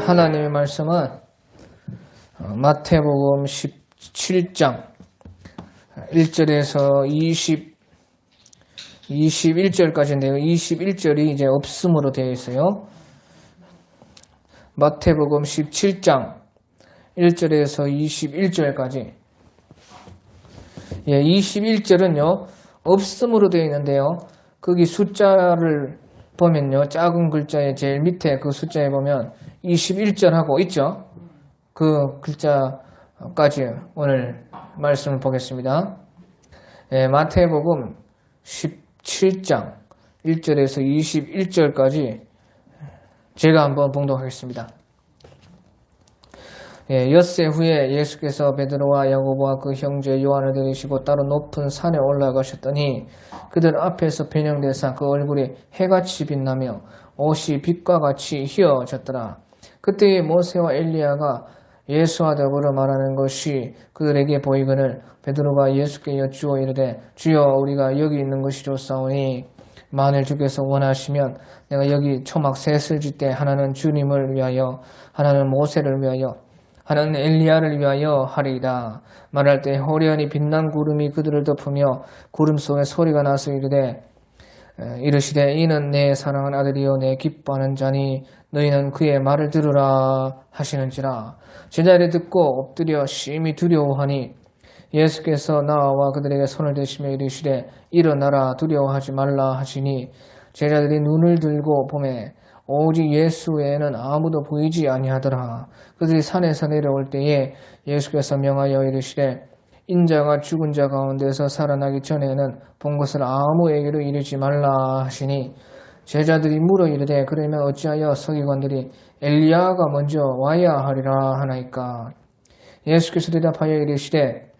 하나님의 말씀은 마태복음 17장 1절에서 21절까지인데요. 21절이 이제 없음으로 되어 있어요. 마태복음 17장 1절에서 21절까지. 21절은요, 없음으로 되어 있는데요. 거기 숫자를 보면요, 작은 글자의 제일 밑에 그 숫자에 보면 21절하고 있죠. 그 글자까지 오늘 말씀을 보겠습니다. 마태복음 17장 1절에서 21절까지 제가 한번 봉독하겠습니다. 엿새 후에 예수께서 베드로와 야고보와 그 형제 요한을 데리시고 따로 높은 산에 올라가셨더니 그들 앞에서 변형되사 그 얼굴이 해같이 빛나며 옷이 빛과 같이 휘어졌더라. 그때에 모세와 엘리야가 예수와 더불어 말하는 것이 그들에게 보이거늘 베드로가 예수께 여쭈어 이르되 주여 우리가 여기 있는 것이 좋사오니 만일 주께서 원하시면 내가 여기 초막 셋을 짓되 하나는 주님을 위하여 하나는 모세를 위하여 하나는 엘리야를 위하여 하리이다. 말할 때 호련히 빛난 구름이 그들을 덮으며 구름 속에 소리가 나서 이르시되 이는 내 사랑하는 아들이요 내 기뻐하는 자니 너희는 그의 말을 들으라 하시는지라. 제자들이 듣고 엎드려 심히 두려워하니 예수께서 나와 그들에게 손을 대시며 이르시되 일어나라 두려워하지 말라 하시니 제자들이 눈을 들고 보매 오직 예수 외에는 아무도 보이지 아니하더라. 그들이 산에서 내려올 때에 예수께서 명하여 이르시되 인자가 죽은 자 가운데서 살아나기 전에는 본 것을 아무에게도 이르지 말라 하시니 제자들이 물어 이르되 그러면 어찌하여 서기관들이 엘리야가 먼저 와야 하리라 하나이까. 예수께서 대답하여 이르시되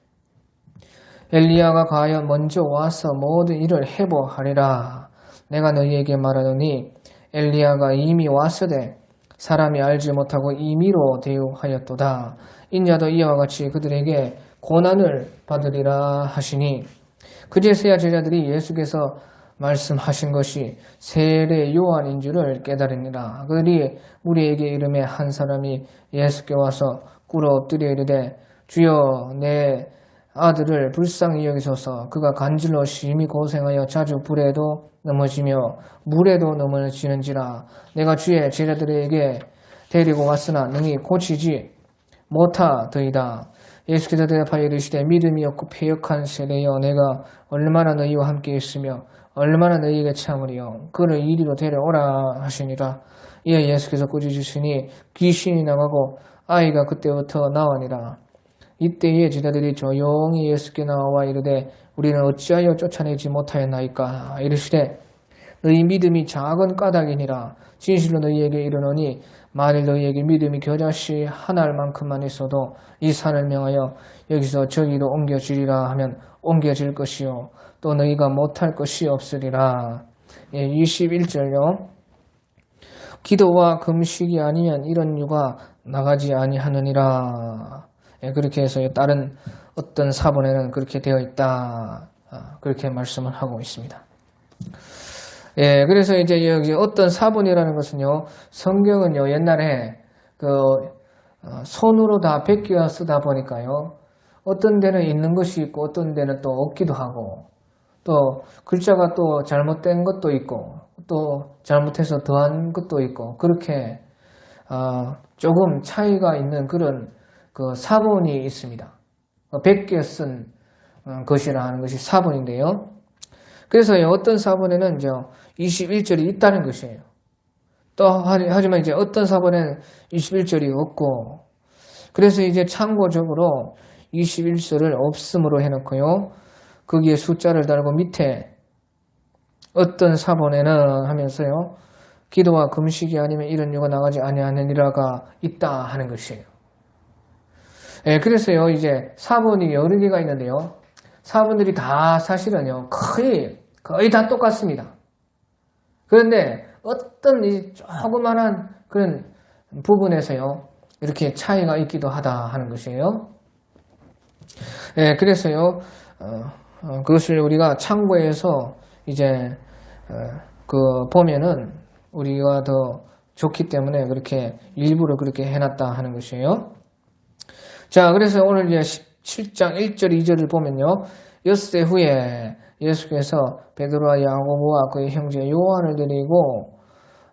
엘리야가 과연 먼저 와서 모든 일을 해보하리라. 내가 너희에게 말하노니 엘리야가 이미 왔으되 사람이 알지 못하고 임의로 대우하였도다. 인자도 이와 같이 그들에게 고난을 받으리라 하시니 그제서야 제자들이 예수께서 말씀하신 것이 세례 요한인 줄을 깨달으니라. 그들이 우리에게 이름에 한 사람이 예수께 와서 꿇어 엎드려 이르되 주여 내 아들을 불쌍히 여기소서. 그가 간질로 심히 고생하여 자주 불에도 넘어지며 물에도 넘어지는지라. 내가 주의 제자들에게 데리고 왔으나 능히 고치지 못하더이다. 예수께서 대답하여 이르시되 믿음이 없고 패역한 세대여 내가 얼마나 너희와 함께 있으며 얼마나 너희에게 참으리요. 그를 이리로 데려오라 하시니라. 이에 예수께서 꾸짖으시니 귀신이 나가고 아이가 그때부터 나으니라. 이때에 제자들이 조용히 예수께 나와 이르되 우리는 어찌하여 쫓아내지 못하였나이까. 이르시되 너희 믿음이 작은 까닭이니라. 진실로 너희에게 이르노니 만일 너희에게 믿음이 겨자씨 한 알만큼만 있어도 이 산을 명하여 여기서 저기로 옮겨지리라 하면 옮겨질 것이요 또 너희가 못할 것이 없으리라. 21절요. 기도와 금식이 아니면 이런 유가 나가지 아니하느니라. 그렇게 해서 다른 어떤 사본에는 그렇게 되어 있다. 그렇게 말씀을 하고 있습니다. 그래서 이제 여기 어떤 사본이라는 것은요, 성경은요, 옛날에 손으로 다 베껴 쓰다 보니까요, 어떤 데는 있는 것이 있고 어떤 데는 또 없기도 하고, 또 글자가 또 잘못된 것도 있고, 또 잘못해서 더한 것도 있고, 그렇게 조금 차이가 있는 그런 그 사본이 있습니다. 베껴 쓴 것이라 하는 것이 사본인데요. 그래서 어떤 사본에는 이제 21절이 있다는 것이에요. 또 하지만 이제 어떤 사본에는 21절이 없고, 그래서 이제 참고적으로 21절을 없음으로 해놓고요. 거기에 숫자를 달고 밑에 어떤 사본에는 하면서요. 기도와 금식이 아니면 이런 유가 나가지 아니하느니라가 있다 하는 것이에요. 그래서요, 이제 사본이 여러 개가 있는데요. 사본들이 다 사실은요, 거의 다 똑같습니다. 그런데 어떤 이 조그만한 그런 부분에서요, 이렇게 차이가 있기도 하다 하는 것이에요. 그래서요, 그것을 우리가 참고해서 이제, 보면은 우리가 더 좋기 때문에 그렇게 일부러 그렇게 해놨다 하는 것이에요. 자, 그래서 오늘 이제 17장 1절 2절을 보면요. 엿새 후에 예수께서 베드로와 야고보와 그의 형제 요한을 데리고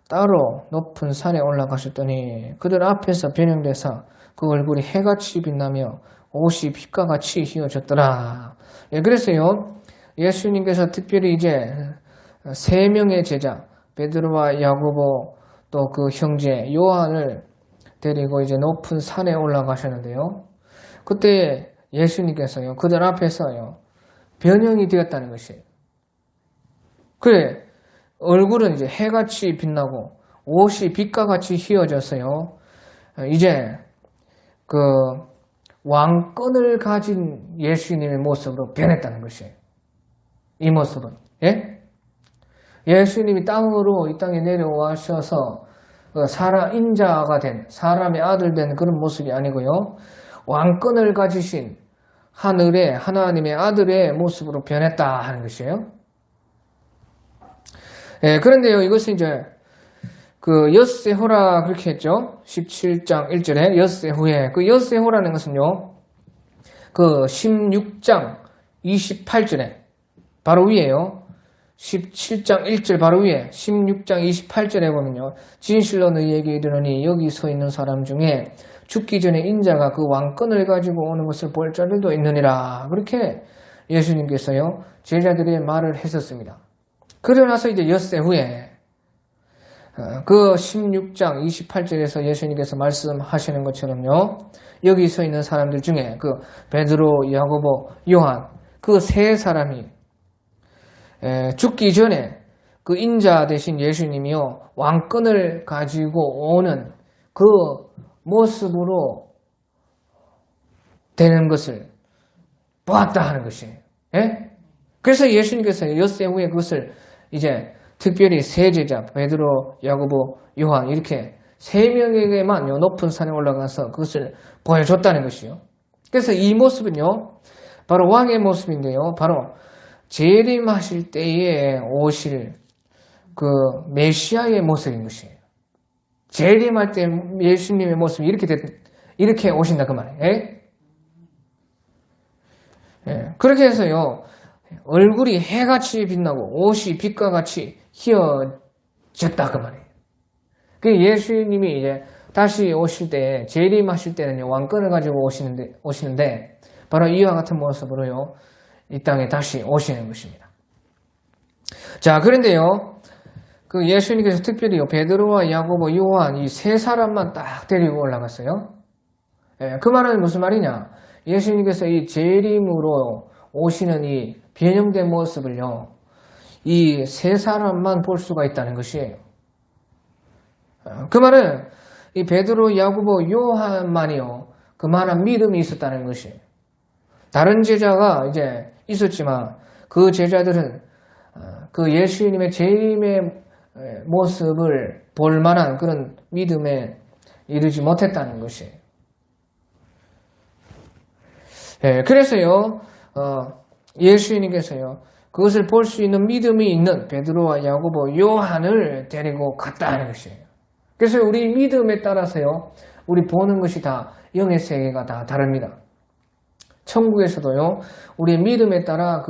따로 높은 산에 올라가셨더니 그들 앞에서 변형되사 그 얼굴이 해같이 빛나며 옷이 빛과 같이 휘어졌더라. 예, 그래서요. 예수님께서 특별히 이제 3명의 제자 베드로와 야고보 또 그 형제 요한을 데리고 이제 높은 산에 올라가셨는데요. 그때 예수님께서요. 그들 앞에서요. 변형이 되었다는 것이에요. 그래. 얼굴은 이제 해같이 빛나고 옷이 빛과 같이 휘어져서요. 이제 그 왕권을 가진 예수님의 모습으로 변했다는 것이에요. 이 모습은. 예? 예수님이 땅으로 이 땅에 내려와셔서 인자가 된 사람의 아들 된 그런 모습이 아니고요. 왕권을 가지신 하늘의 하나님의 아들의 모습으로 변했다 하는 것이에요. 예, 그런데요, 이것은 이제 그 엿새 후라 그렇게 했죠. 17장 1절에 엿새 후에 그 엿새 후라는 것은요. 그 16장 28절에 바로 위에요. 17장 1절 바로 위에 16장 28절에 보면요. 진실로 너희에게 이르노니 여기 서 있는 사람 중에 죽기 전에 인자가 그 왕권을 가지고 오는 것을 볼 자들도 있느니라. 그렇게 예수님께서요. 제자들의 말을 했었습니다. 그러고 나서 이제 엿새 후에 그 16장 28절에서 예수님께서 말씀하시는 것처럼요. 여기 서 있는 사람들 중에 그 베드로, 야고보, 요한 그 세 사람이 죽기 전에 그 인자 대신 예수님이요. 왕권을 가지고 오는 그 모습으로 되는 것을 보았다 하는 것이에요. 예? 그래서 예수님께서 엿새 후에 그것을 이제 특별히 세 제자 베드로, 야고보, 요한 이렇게 세 명에게만 높은 산에 올라가서 그것을 보여줬다는 것이요. 그래서 이 모습은요. 바로 왕의 모습인데요. 바로 재림하실 때에 오실 그 메시아의 모습인 것이에요. 재림할 때 예수님의 모습이 이렇게 오신다 그 말이에요. 예? 예. 그렇게 해서요. 얼굴이 해같이 빛나고 옷이 빛과 같이 휘어졌다 그 말이에요. 그 예수님이 이제 다시 오실 때 재림하실 때는요. 왕권을 가지고 오시는데 바로 이와 같은 모습으로요. 이 땅에 다시 오시는 것입니다. 자, 그런데요. 그 예수님께서 특별히 베드로와 야고보, 요한 이 세 사람만 딱 데리고 올라갔어요. 예, 그 말은 무슨 말이냐? 예수님께서 이 재림으로 오시는 이 변형된 모습을요. 이 세 사람만 볼 수가 있다는 것이에요. 그 말은 이 베드로, 야고보, 요한만이요. 그만한 믿음이 있었다는 것이에요. 다른 제자가 이제 있었지만 그 제자들은 그 예수님의 재림의 모습을 볼 만한 그런 믿음에 이르지 못했다는 것이에요. 예, 그래서요, 예수님께서요, 그것을 볼 수 있는 믿음이 있는 베드로와 야고보, 요한을 데리고 갔다는 것이에요. 그래서 우리 믿음에 따라서요, 우리 보는 것이 다 영의 세계가 다 다릅니다. 천국에서도요, 우리 믿음에 따라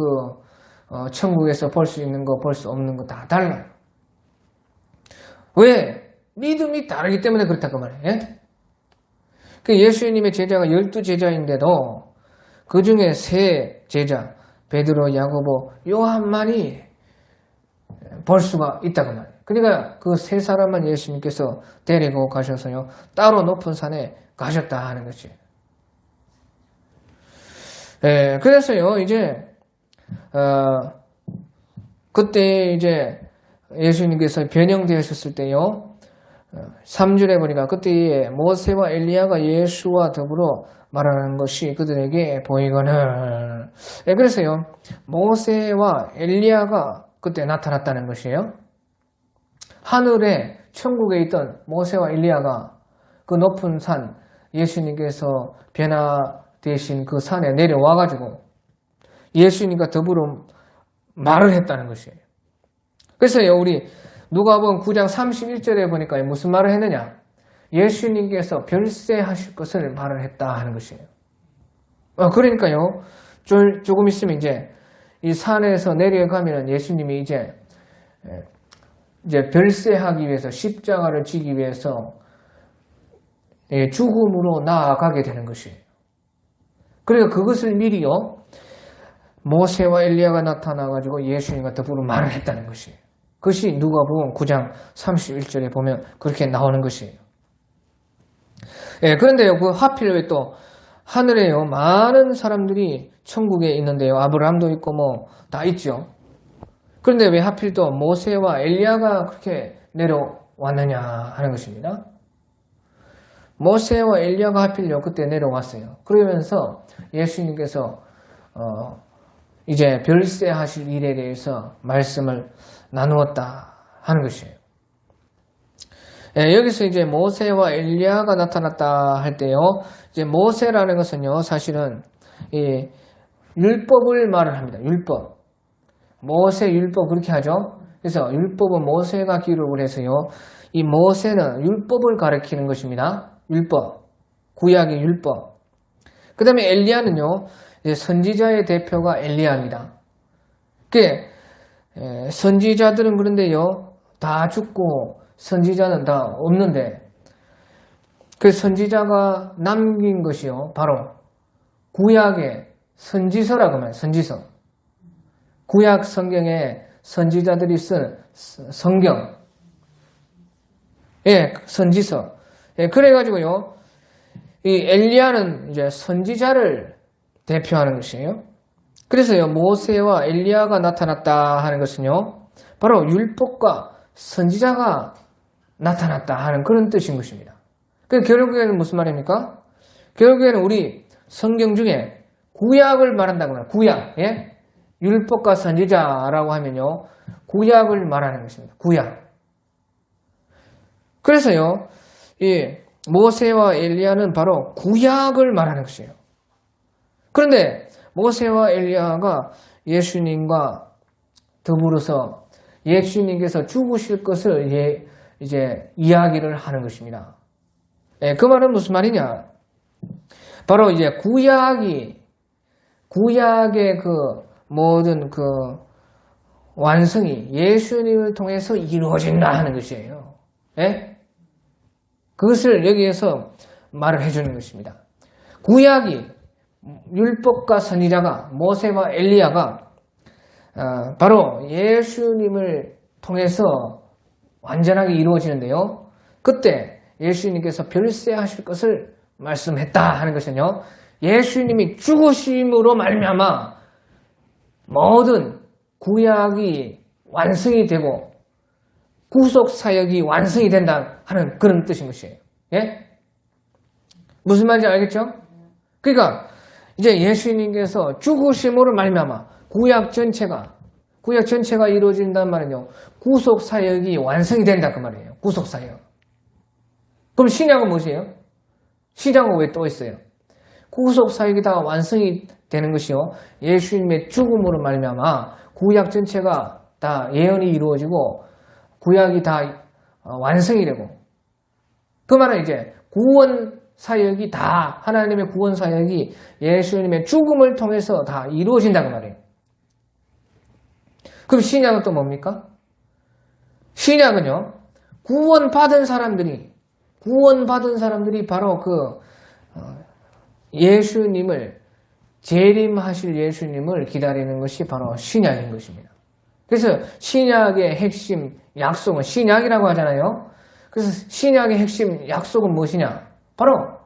천국에서 볼 수 있는 거, 볼 수 없는 거 다 달라요. 왜? 믿음이 다르기 때문에 그렇다고 말해요. 예? 그 예수님의 제자가 12제자인데도 그 중에 세 제자, 베드로, 야고보, 요한만이 볼 수가 있다고 말해요. 그러니까 그 세 사람만 예수님께서 데리고 가셔서요, 따로 높은 산에 가셨다 하는 것이에요. 예, 그래서요, 이제, 그때 이제 예수님께서 변형되셨을 때요, 3절에 보니까 그때 모세와 엘리야가 예수와 더불어 말하는 것이 그들에게 보이거늘. 예, 그래서요, 모세와 엘리야가 그때 나타났다는 것이에요. 하늘에 천국에 있던 모세와 엘리야가 그 높은 산, 예수님께서 변화되신 그 산에 내려와가지고 예수님과 더불어 말을 했다는 것이에요. 그래서요, 우리 누가복음 9장 31절에 보니까 무슨 말을 했느냐? 예수님께서 별세하실 것을 말을 했다 하는 것이에요. 그러니까요, 조금 있으면 이제 이 산에서 내려가면 예수님이 이제 별세하기 위해서 십자가를 지기 위해서 죽음으로 나아가게 되는 것이에요. 그러니까 그것을 미리요, 모세와 엘리야가 나타나가지고 예수님과 더불어 말을 했다는 것이에요. 그것이 누가복음 9장 31절에 보면 그렇게 나오는 것이에요. 그런데요, 그 하필 왜 또 하늘에요, 많은 사람들이 천국에 있는데요, 아브라함도 있고 뭐 다 있죠. 그런데 왜 하필 또 모세와 엘리야가 그렇게 내려왔느냐 하는 것입니다. 모세와 엘리야가 하필요 그때 내려왔어요. 그러면서 예수님께서 이제 별세하실 일에 대해서 말씀을 나누었다 하는 것이에요. 여기서 이제 모세와 엘리야가 나타났다 할 때요, 이제 모세라는 것은요, 사실은 이 율법을 말을 합니다. 율법. 모세 율법 그렇게 하죠. 그래서 율법은 모세가 기록을 해서요, 이 모세는 율법을 가리키는 것입니다. 율법. 구약의 율법. 그 다음에 엘리야는요, 이제 선지자의 대표가 엘리야입니다. 선지자들은 그런데요, 다 죽고 선지자는 다 없는데, 그 선지자가 남긴 것이요, 바로 구약의 선지서라고 말해요. 선지서. 구약 성경에 선지자들이 쓴 성경. 선지서. 그래가지고요, 이 엘리야는 이제 선지자를 대표하는 것이에요. 그래서요, 모세와 엘리야가 나타났다 하는 것은요, 바로 율법과 선지자가 나타났다 하는 그런 뜻인 것입니다. 결국에는 무슨 말입니까? 결국에는 우리 성경 중에 구약을 말한다고 합니다. 구약. 율법과 선지자라고 하면요, 구약을 말하는 것입니다. 구약. 그래서요, 이 모세와 엘리야는 바로 구약을 말하는 것이에요. 그런데 모세와 엘리야가 예수님과 더불어서 예수님께서 죽으실 것을 이제 이야기를 하는 것입니다. 그 말은 무슨 말이냐? 바로 이제 구약의 그 모든 그 완성이 예수님을 통해서 이루어진다 하는 것이에요. 그것을 여기에서 말을 해주는 것입니다. 구약이, 율법과 선지자가, 모세와 엘리야가 바로 예수님을 통해서 완전하게 이루어지는데요, 그때 예수님께서 별세하실 것을 말씀했다 하는 것은요, 예수님이 죽으심으로 말미암아 모든 구약이 완성이 되고 구속사역이 완성이 된다 하는 그런 뜻인 것이에요. 무슨 말인지 알겠죠? 그러니까 이제 예수님께서 죽으심으로 말미암아 구약 전체가 이루어진다는 말은요, 구속사역이 완성이 된다 그 말이에요. 구속사역. 그럼 신약은 무엇이에요? 신약은 왜 또 있어요? 구속사역이 다 완성이 되는 것이요, 예수님의 죽음으로 말미암아 구약 전체가 다 예언이 이루어지고 구약이 다 완성이 되고, 그 말은 이제 구원 사역이 다, 하나님의 구원 사역이 예수님의 죽음을 통해서 다 이루어진다고 말이에요. 그럼 신약은 또 뭡니까? 신약은요, 구원받은 사람들이 바로 그 예수님을, 재림하실 예수님을 기다리는 것이 바로 신약인 것입니다. 그래서 신약의 핵심 약속은, 신약이라고 하잖아요. 그래서 신약의 핵심 약속은 무엇이냐? 바로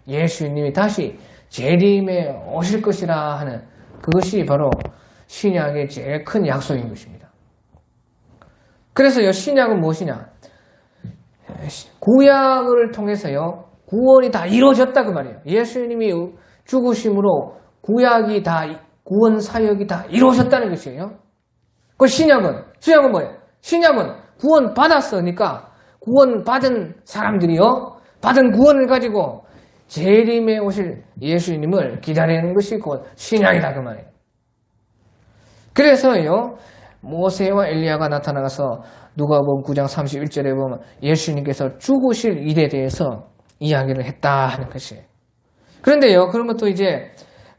예수님이 다시 재림에 오실 것이라 하는, 그것이 바로 신약의 제일 큰 약속인 것입니다. 그래서요, 신약은 무엇이냐? 구약을 통해서요, 구원이 다 이루어졌다 그 말이에요. 예수님이 죽으심으로 구약이 다, 구원 사역이 다 이루어졌다는 것이에요. 그 신약은 뭐예요? 신약은 구원 받았으니까 구원 받은 사람들이요, 받은 구원을 가지고 재림에 오실 예수님을 기다리는 것이 곧 신약이다 그 말이에요. 그래서요, 모세와 엘리야가 나타나서 누가복음 9장 31절에 보면 예수님께서 죽으실 일에 대해서 이야기를 했다 하는 것이에요. 그런데요, 그런 것도 이제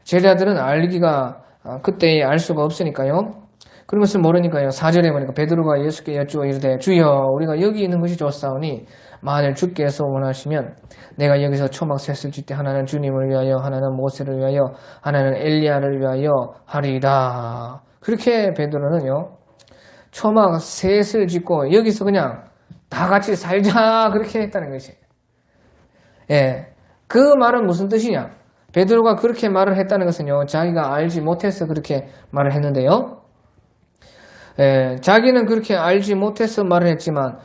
제자들은 알기가 그때 알 수가 없으니까요. 그런 것을 모르니까요. 4절에 보니까 베드로가 예수께 여쭈어 이르되 주여 우리가 여기 있는 것이 좋사오니 만일 주께서 원하시면 내가 여기서 초막 셋을 짓되 하나는 주님을 위하여 하나는 모세를 위하여 하나는 엘리야를 위하여 하리이다. 그렇게 베드로는요. 초막 셋을 짓고 여기서 그냥 다 같이 살자 그렇게 했다는 것이에요. 예, 그 말은 무슨 뜻이냐? 베드로가 그렇게 말을 했다는 것은요. 자기가 알지 못해서 그렇게 말을 했는데요. 예, 자기는 그렇게 알지 못해서 말을 했지만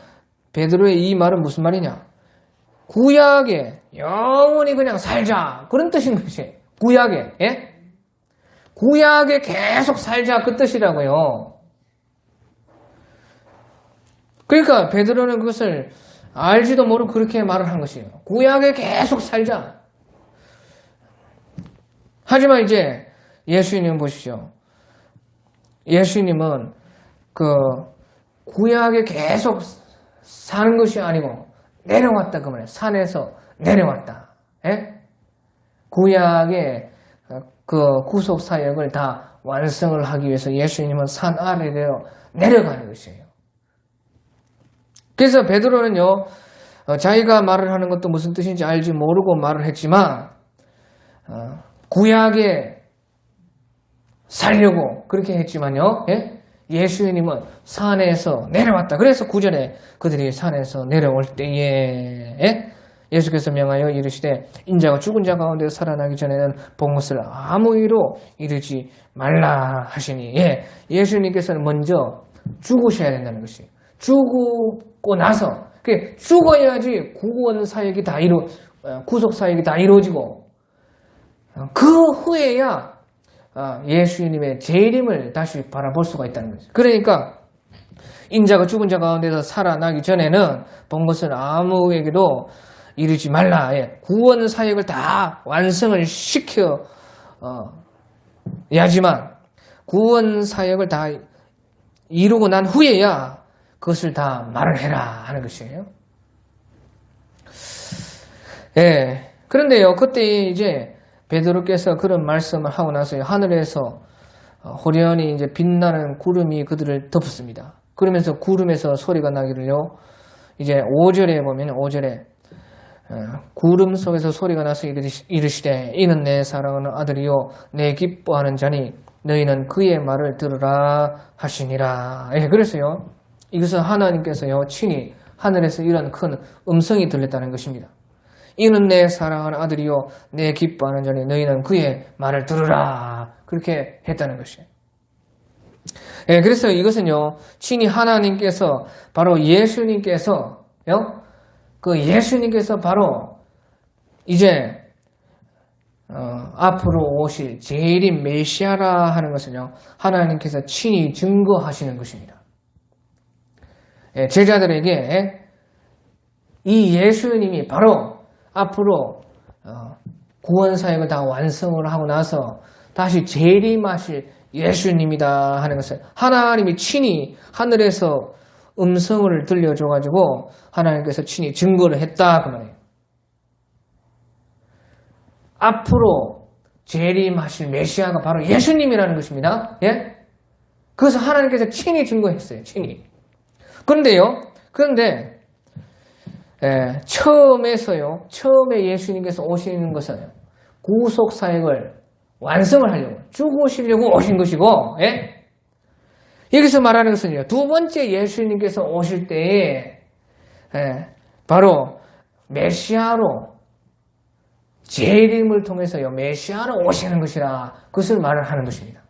베드로의 이 말은 무슨 말이냐? 구약에 영원히 그냥 살자 그런 뜻인 것이에요. 구약에, 예? 구약에 계속 살자 그 뜻이라고요. 그러니까 베드로는 그것을 알지도 모르고 그렇게 말을 한 것이에요. 구약에 계속 살자. 하지만 이제 예수님 보십시오. 예수님은 그 구약에 계속 사는 것이 아니고 내려왔다 그 말이에요. 산에서 내려왔다. 예? 구약의 그 구속 사역을 다 완성을 하기 위해서 예수님은 산 아래로 내려가는 것이에요. 그래서 베드로는요, 자기가 말을 하는 것도 무슨 뜻인지 알지 모르고 말을 했지만, 구약에 살려고 그렇게 했지만요, 예? 예수님은 산에서 내려왔다. 그래서 9절에 그들이 산에서 내려올 때에, 예? 예수께서 명하여 이르시되 인자가 죽은 자 가운데 살아나기 전에는 본 것을 아무 이로 이르지 말라 하시니, 예, 예수님께서는 먼저 죽으셔야 된다는 것이 죽고 나서 죽어야지 구원 사역이 다 구속 사역이 다 이루어지고 그 후에야 예수님의 재림을 다시 바라볼 수가 있다는 거죠. 그러니까 인자가 죽은 자 가운데서 살아나기 전에는 본 것을 아무에게도 이르지 말라. 예. 구원 사역을 다 완성을 시켜야지만 구원 사역을 다 이루고 난 후에야 그것을 다 말을 해라 하는 것이에요. 예. 그런데요, 그때 이제 베드로께서 그런 말씀을 하고 나서 하늘에서 호련히 이제 빛나는 구름이 그들을 덮었습니다. 그러면서 구름에서 소리가 나기를요, 이제 5절에 보면 5절에 구름 속에서 소리가 나서 이르시되 이는 내 사랑하는 아들이요 내 기뻐하는 자니 너희는 그의 말을 들으라 하시니라. 예, 그래서요, 이것은 하나님께서요 친히 하늘에서 이런 큰 음성이 들렸다는 것입니다. 이는 내 사랑하는 아들이요 내 기뻐하는 자니 너희는 그의 말을 들으라. 그렇게 했다는 것이에요. 예, 그래서 이것은요 친히 하나님께서 바로 예수님께서 바로 이제 앞으로 오실 재림 메시아라 하는 것은요 하나님께서 친히 증거하시는 것입니다. 예, 제자들에게 이 예수님이 바로 앞으로 구원 사역을 다 완성을 하고 나서 다시 재림하실 예수님이다 하는 것을 하나님이 친히 하늘에서 음성을 들려줘가지고 하나님께서 친히 증거를 했다 그 말이에요. 앞으로 재림하실 메시아가 바로 예수님이라는 것입니다. 예? 그것을 하나님께서 친히 증거했어요. 친히. 그런데 처음에 예수님께서 오시는 것은 구속 사역을 완성을 하려고 죽으시려고 오신 것이고, 예? 여기서 말하는 것은요, 두 번째 예수님께서 오실 때에 바로 메시아로 재림을 통해서요 메시아로 오시는 것이라 그것을 말을 하는 것입니다.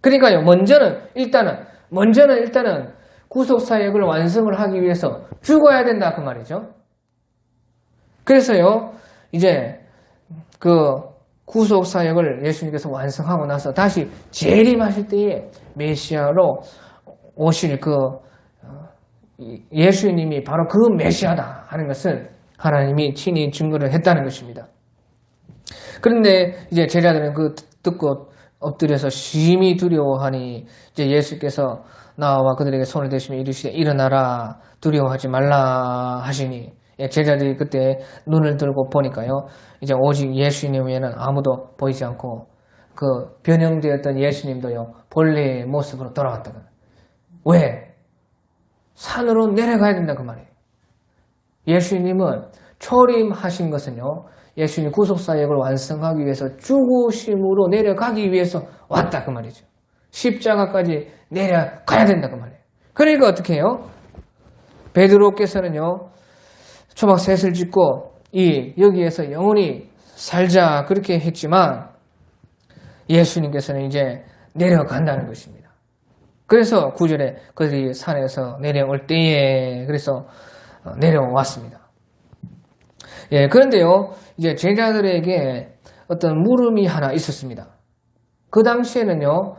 그러니까요 먼저는 일단은 구속 사역을 완성을 하기 위해서 죽어야 된다 그 말이죠. 그래서요 이제 그 구속 사역을 예수님께서 완성하고 나서 다시 재림하실 때에 메시아로 오실 예수님이 바로 그 메시아다 하는 것을 하나님이 친히 증거를 했다는 것입니다. 그런데 이제 제자들은 그 듣고 엎드려서 심히 두려워하니 이제 예수께서 나와 그들에게 손을 대시며 이르시되 일어나라 두려워하지 말라 하시니 제자들이 그때 눈을 들고 보니까요 이제 오직 예수님 외에는 아무도 보이지 않고 그 변형되었던 예수님도요 본래의 모습으로 돌아왔다고. 왜? 산으로 내려가야 된다 그 말이에요. 예수님은 초림하신 것은요 예수님 구속사역을 완성하기 위해서 죽으심으로 내려가기 위해서 왔다 그 말이죠. 십자가까지 내려가야 된다 그 말이에요. 그러니까 어떻게 해요? 베드로께서는요 초막 셋을 짓고 여기에서 영원히 살자 그렇게 했지만 예수님께서는 이제 내려간다는 것입니다. 그래서 9절에 그들이 산에서 내려올 때에 그래서 내려왔습니다. 예, 그런데요, 이제 제자들에게 어떤 물음이 하나 있었습니다. 그 당시에는요,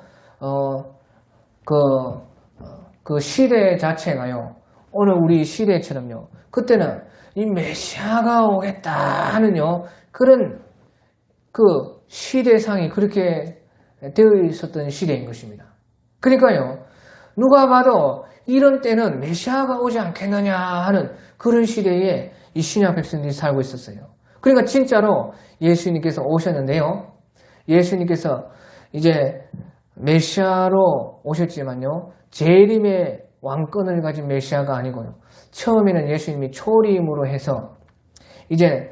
그 시대 자체가요, 오늘 우리 시대처럼요, 그때는 이 메시아가 오겠다 하는요, 그런 그 시대상이 그렇게 되어 있었던 시대인 것입니다. 그러니까요, 누가 봐도 이런 때는 메시아가 오지 않겠느냐 하는 그런 시대에 이 신약 백성들이 살고 있었어요. 그러니까 진짜로 예수님께서 오셨는데요. 예수님께서 이제 메시아로 오셨지만요. 재림의 왕권을 가진 메시아가 아니고요. 처음에는 예수님이 초림으로 해서 이제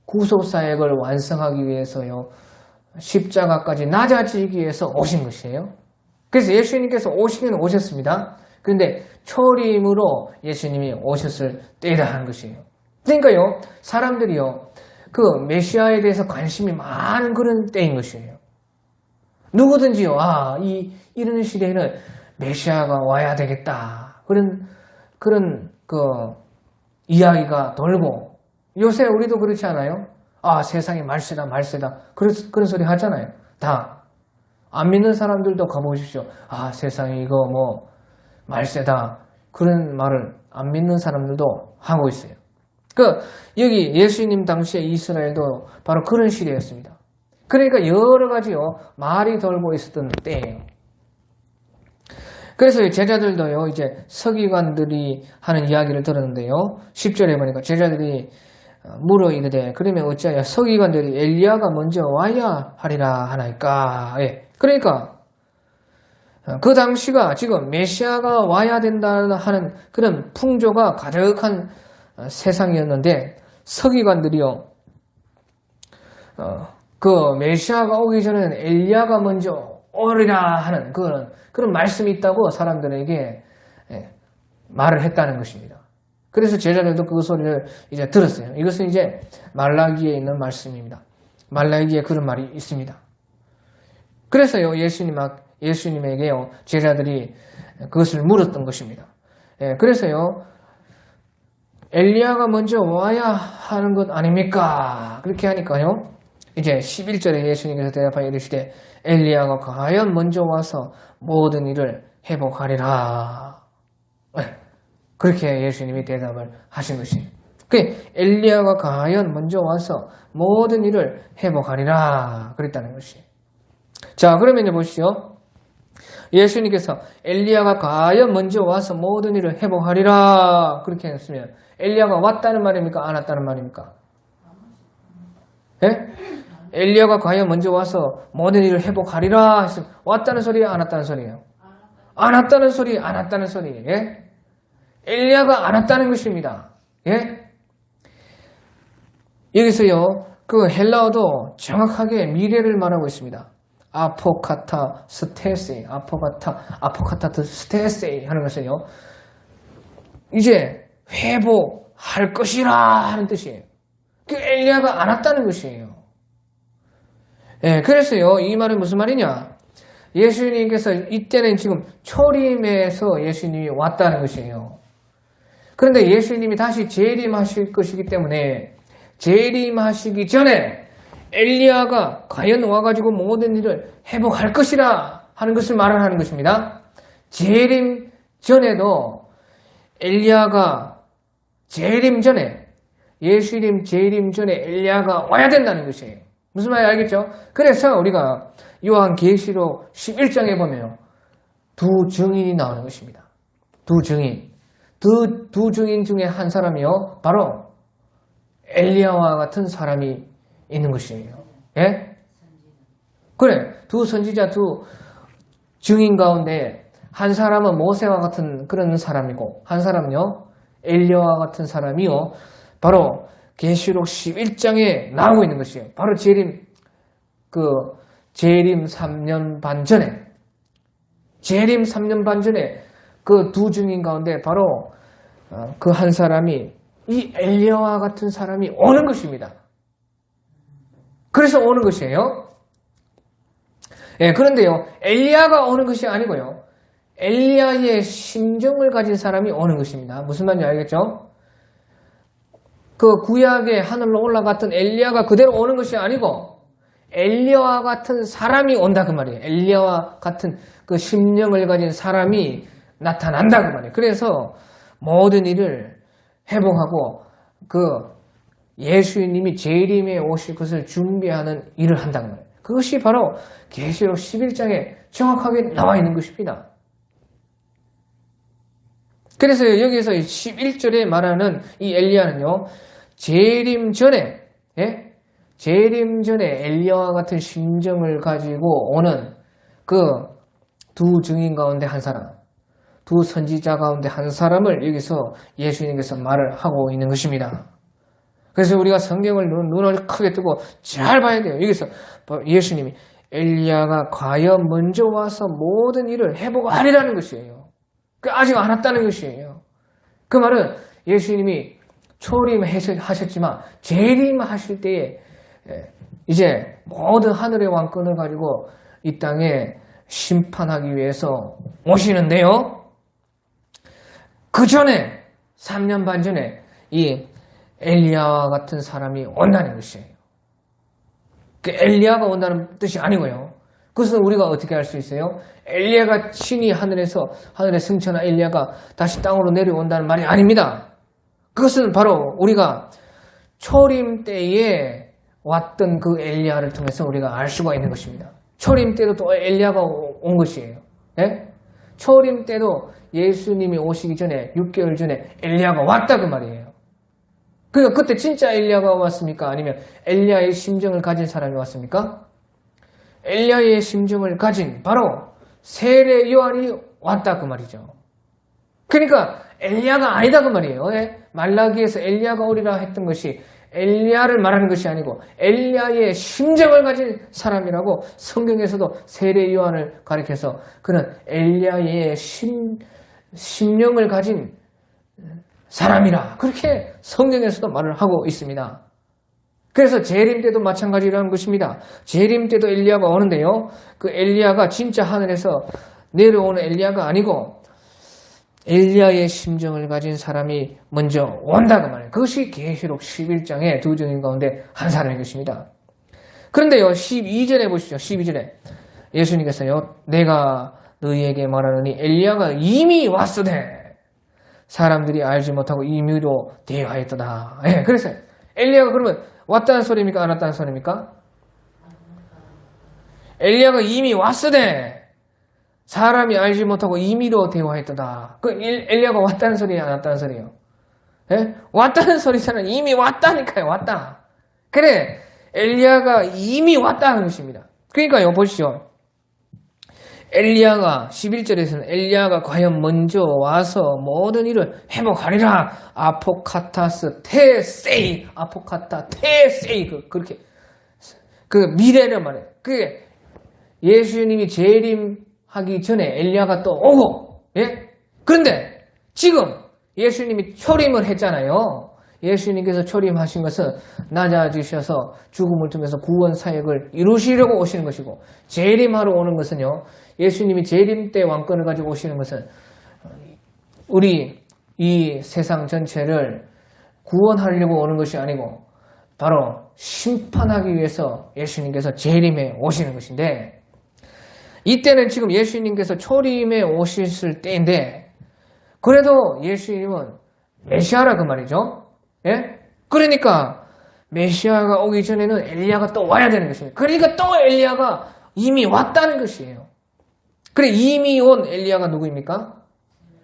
구속사역을 완성하기 위해서요. 십자가까지 낮아지기 위해서 오신 것이에요. 그래서 예수님께서 오시긴 오셨습니다. 그런데 초림으로 예수님이 오셨을 때다 하는 것이에요. 그러니까요, 사람들이요, 그 메시아에 대해서 관심이 많은 그런 때인 것이에요. 누구든지요, 이런 시대에는 메시아가 와야 되겠다. 그런 이야기가 돌고, 요새 우리도 그렇지 않아요? 세상이 말세다. 그런 소리 하잖아요. 다. 안 믿는 사람들도 가보십시오. 세상에 이거 말세다. 그런 말을 안 믿는 사람들도 하고 있어요. 여기 예수님 당시에 이스라엘도 바로 그런 시대였습니다. 그러니까 여러 가지요, 말이 돌고 있었던 때예요. 그래서 제자들도요, 이제 서기관들이 하는 이야기를 들었는데요. 10절에 보니까 제자들이 물어 이르되 그러면 어찌하여 서기관들이 엘리야가 먼저 와야 하리라 하나이까. 예. 그러니까 그 당시가 지금 메시아가 와야 된다 하는 그런 풍조가 가득한 세상이었는데 서기관들이요. 그 메시아가 오기 전에는 엘리야가 먼저 오리라 하는 그런 말씀이 있다고 사람들에게 말을 했다는 것입니다. 그래서 제자들도 그 소리를 이제 들었어요. 이것은 이제 말라기에 있는 말씀입니다. 말라기에 그런 말이 있습니다. 그래서요, 예수님에게요, 제자들이 그것을 물었던 것입니다. 그래서요, 엘리야가 먼저 와야 하는 것 아닙니까? 그렇게 하니까요, 이제 11절에 예수님께서 대답하여 이르시되 엘리야가 과연 먼저 와서 모든 일을 회복하리라. 그렇게 예수님이 대답을 하신 것이에요. 엘리야가 과연 먼저 와서 모든 일을 회복하리라 그랬다는 것이에요. 자, 그러면 보시죠. 예수님께서 엘리야가 과연 먼저 와서 모든 일을 회복하리라 그렇게 했으면 엘리야가 왔다는 말입니까? 안 왔다는 말입니까? 예? 엘리야가 과연 먼저 와서 모든 일을 회복하리라 했으면 왔다는 소리예요? 안 왔다는 소리예요? 안 왔다는 소리, 안 왔다는 소리. 예? 엘리야가 안 왔다는 것입니다. 예? 여기서요, 그 헬라어도 정확하게 미래를 말하고 있습니다. 아포카타스테세이 하는 것은요, 이제 회복할 것이라 하는 뜻이에요. 그 엘리야가 안 왔다는 것이에요. 예, 그래서요, 이 말은 무슨 말이냐? 예수님께서 이때는 지금 초림에서 예수님이 왔다는 것이에요. 그런데 예수님이 다시 재림하실 것이기 때문에 재림하시기 전에 엘리야가 과연 와가지고 모든 일을 회복할 것이라 하는 것을 말하는 것입니다. 재림 전에도 엘리야가 재림 전에 예수님 재림 전에 엘리야가 와야 된다는 것이에요. 무슨 말인지 알겠죠? 그래서 우리가 요한계시록 11장에 보면 두 증인이 나오는 것입니다. 두 증인. 두 증인 중에 한 사람이요. 바로 엘리야와 같은 사람이 있는 것이에요. 예? 그래. 두 선지자, 두 증인 가운데 한 사람은 모세와 같은 그런 사람이고 한 사람은요. 엘리야와 같은 사람이요. 바로 계시록 11장에 나오고 있는 것이에요. 바로 재림 3년 반 전에 그 두 증인 가운데 바로 그 한 사람이 이 엘리야와 같은 사람이 오는 것입니다. 그래서 오는 것이에요. 예, 그런데요, 엘리야가 오는 것이 아니고요, 엘리야의 심정을 가진 사람이 오는 것입니다. 무슨 말인지 알겠죠? 그 구약의 하늘로 올라갔던 엘리야가 그대로 오는 것이 아니고 엘리야와 같은 사람이 온다 그 말이에요. 엘리야와 같은 그 심령을 가진 사람이 나타난다 그 말이에요. 그래서 모든 일을 회복하고 그 예수님이 재림에 오실 것을 준비하는 일을 한다는 거예요. 그것이 바로 계시록 11장에 정확하게 나와 있는 것입니다. 그래서 여기서 11절에 말하는 이 엘리야는요, 재림 전에 엘리야와 같은 심정을 가지고 오는 그 두 증인 가운데 한 사람, 두 선지자 가운데 한 사람을 여기서 예수님께서 말을 하고 있는 것입니다. 그래서 우리가 성경을 눈을 크게 뜨고 잘 봐야 돼요. 여기서 예수님이 엘리야가 과연 먼저 와서 모든 일을 회복하리라는 것이에요. 아직 안 왔다는 것이에요. 그 말은 예수님이 초림하셨지만 재림하실 때에 이제 모든 하늘의 왕권을 가지고 이 땅에 심판하기 위해서 오시는데요. 그 전에 3년 반 전에 이 엘리야와 같은 사람이 온다는 것이에요. 그 엘리야가 온다는 뜻이 아니고요. 그것은 우리가 어떻게 알 수 있어요? 엘리야가 친히 하늘의 승천한 엘리야가 다시 땅으로 내려온다는 말이 아닙니다. 그것은 바로 우리가 초림 때에 왔던 그 엘리야를 통해서 우리가 알 수가 있는 것입니다. 초림 때도 또 엘리야가 온 것이에요. 네? 초림 때도 예수님이 오시기 전에 6개월 전에 엘리야가 왔다 그 말이에요. 그러니까 그때 진짜 엘리야가 왔습니까? 아니면 엘리야의 심정을 가진 사람이 왔습니까? 엘리야의 심정을 가진 바로 세례 요한이 왔다 그 말이죠. 그러니까 엘리야가 아니다 그 말이에요. 말라기에서 엘리야가 오리라 했던 것이 엘리야를 말하는 것이 아니고 엘리야의 심정을 가진 사람이라고 성경에서도 세례 요한을 가리켜서 그는 엘리야의 심령을 가진 사람이라 그렇게 성경에서도 말을 하고 있습니다. 그래서 재림 때도 마찬가지라는 것입니다. 재림 때도 엘리야가 오는데요. 그 엘리야가 진짜 하늘에서 내려오는 엘리야가 아니고 엘리야의 심정을 가진 사람이 먼저 온다고 말해요. 그것이 계시록 11장의 두 증인 가운데 한 사람인 것입니다. 그런데요, 12절에 보시죠. 12절에 예수님께서요, 내가 너희에게 말하노니 엘리야가 이미 왔으되 사람들이 알지 못하고 임의로 대하였도다. 그래서 엘리야가 그러면 왔다는 소리입니까? 안 왔다는 소리입니까? 엘리야가 이미 왔으되 사람이 알지 못하고 임의로 대화했도다. 그 엘리야가 왔다는 소리야, 안 왔다는 소리예요? 왔다는 소리잖아요. 이미 왔다니까요. 왔다. 그래, 엘리야가 이미 왔다는 것입니다. 그러니까요, 보시죠. 엘리야가 11절에서는 엘리야가 과연 먼저 와서 모든 일을 회복하리라. 아포카타스 테세이, 아포카타 테세이, 그렇게 그 미래를 말해요. 그게 예수님이 재림하기 전에 엘리야가 또 오고, 그런데 지금 예수님이 초림을 했잖아요. 예수님께서 초림하신 것은 낮아지셔서 죽음을 통해서 구원 사역을 이루시려고 오시는 것이고, 재림하러 오는 것은요, 예수님이 재림 때 왕권을 가지고 오시는 것은 우리 이 세상 전체를 구원하려고 오는 것이 아니고 바로 심판하기 위해서 예수님께서 재림에 오시는 것인데, 이때는 지금 예수님께서 초림에 오셨을 때인데, 그래도 예수님은 메시아라 그 말이죠. 그러니까 메시아가 오기 전에는 엘리야가 또 와야 되는 것입니다. 그러니까 또 엘리야가 이미 왔다는 것이에요. 그래 이미 온 엘리야가 누구입니까?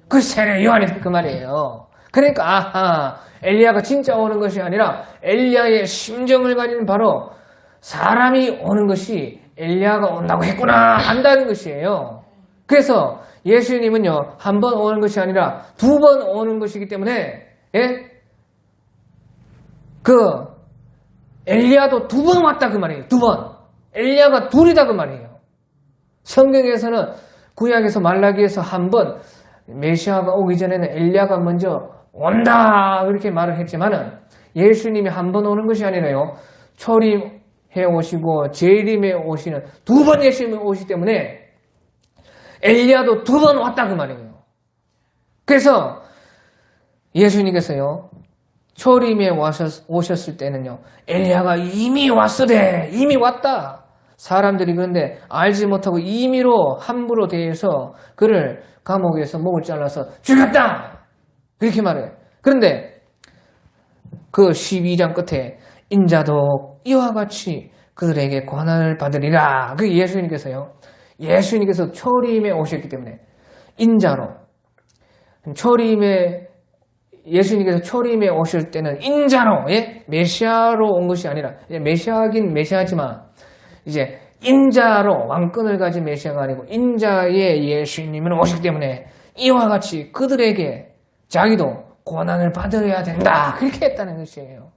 그 세례 요한이 그 말이에요. 그러니까 아하 엘리야가 진짜 오는 것이 아니라 엘리야의 심정을 가진 바로 사람이 오는 것이 엘리야가 온다고 했구나 한다는 것이에요. 그래서 예수님은요 한 번 오는 것이 아니라 두 번 오는 것이기 때문에 그 엘리야도 두 번 왔다 그 말이에요. 두 번. 엘리야가 둘이다 그 말이에요. 성경에서는 구약에서 말라기에서 한 번 메시아가 오기 전에는 엘리야가 먼저 온다 그렇게 말을 했지만은 예수님이 한 번 오는 것이 아니라요. 초림해 오시고 재림에 오시는 두 번 예수님이 오시기 때문에 엘리야도 두 번 왔다 그 말이에요. 그래서 예수님께서요. 초림에 오셨을 때는요. 엘리야가 이미 왔으되 이미 왔다. 사람들이 그런데 알지 못하고 임의로 함부로 대해서 그를 감옥에서 목을 잘라서 죽였다. 그렇게 말해요. 그런데 그 12장 끝에 인자도 이와 같이 그들에게 고난을 받으리라. 그 예수님께서 초림에 오셨기 때문에 인자로 예수님께서 초림에 오실 때는 인자로 메시아로 온 것이 아니라 메시아긴 메시아지만 이제 인자로 왕권을 가진 메시아가 아니고 인자의 예수님은 오시기 때문에 이와 같이 그들에게 자기도 고난을 받아야 된다. 그렇게 했다는 것이에요.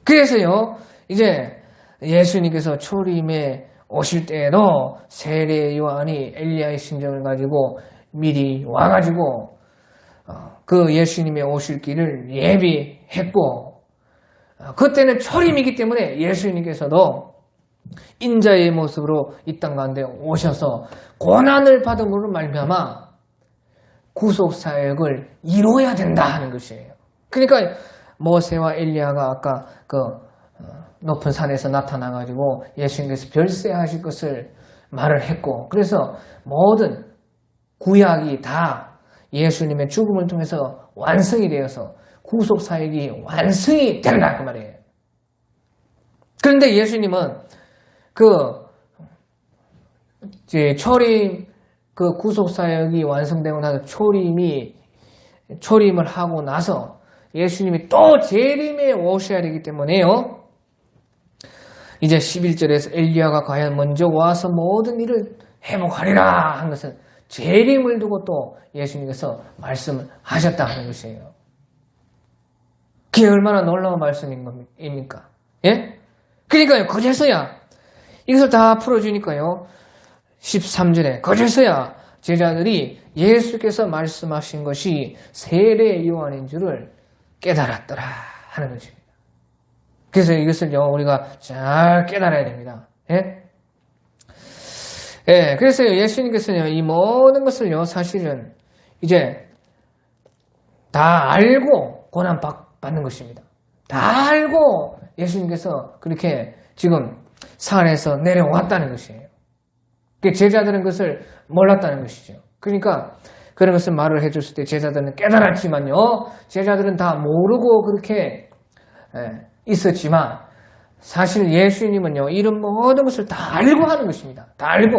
그래서요. 이제 예수님께서 초림에 오실 때에도 세례 요한이 엘리야의 심정을 가지고 미리 와가지고 그 예수님의 오실 길을 예비했고 그때는 초림이기 때문에 예수님께서도 인자의 모습으로 이 땅 가운데 오셔서 고난을 받음으로 말미암아 구속 사역을 이루어야 된다 하는 것이에요. 그러니까 모세와 엘리야가 아까 그 높은 산에서 나타나가지고 예수님께서 별세하실 것을 말을 했고 그래서 모든 구약이 다 예수님의 죽음을 통해서 완성이 되어서 구속 사역이 완성이 된다 그 말이에요. 그런데 예수님은 초림 구속 사역이 완성되고 나서 초림을 하고 나서 예수님이 또 재림에 오셔야 되기 때문에요. 이제 11절에서 엘리야가 과연 먼저 와서 모든 일을 회복하리라 한 것은 재림을 두고 또 예수님께서 말씀을 하셨다 하는 것이에요. 그게 얼마나 놀라운 말씀입니까? 예? 그러니까요, 그제서야 이것을 다 풀어주니까요, 13절에 그제서야 제자들이 예수께서 말씀하신 것이 세례 요한인 줄을 깨달았더라 하는 것입니다. 그래서 이것을요, 우리가 잘 깨달아야 됩니다. 예? 예, 그래서 예수님께서는 이 모든 것을요, 사실은 이제 다 알고 고난받는 것입니다. 다 알고 예수님께서 그렇게 지금 산에서 내려왔다는 것이에요. 제자들은 그것을 몰랐다는 것이죠. 그러니까 그런 것을 말을 해줬을 때 제자들은 깨달았지만요, 제자들은 다 모르고 그렇게 있었지만 사실 예수님은요, 이런 모든 것을 다 알고 하는 것입니다. 다 알고,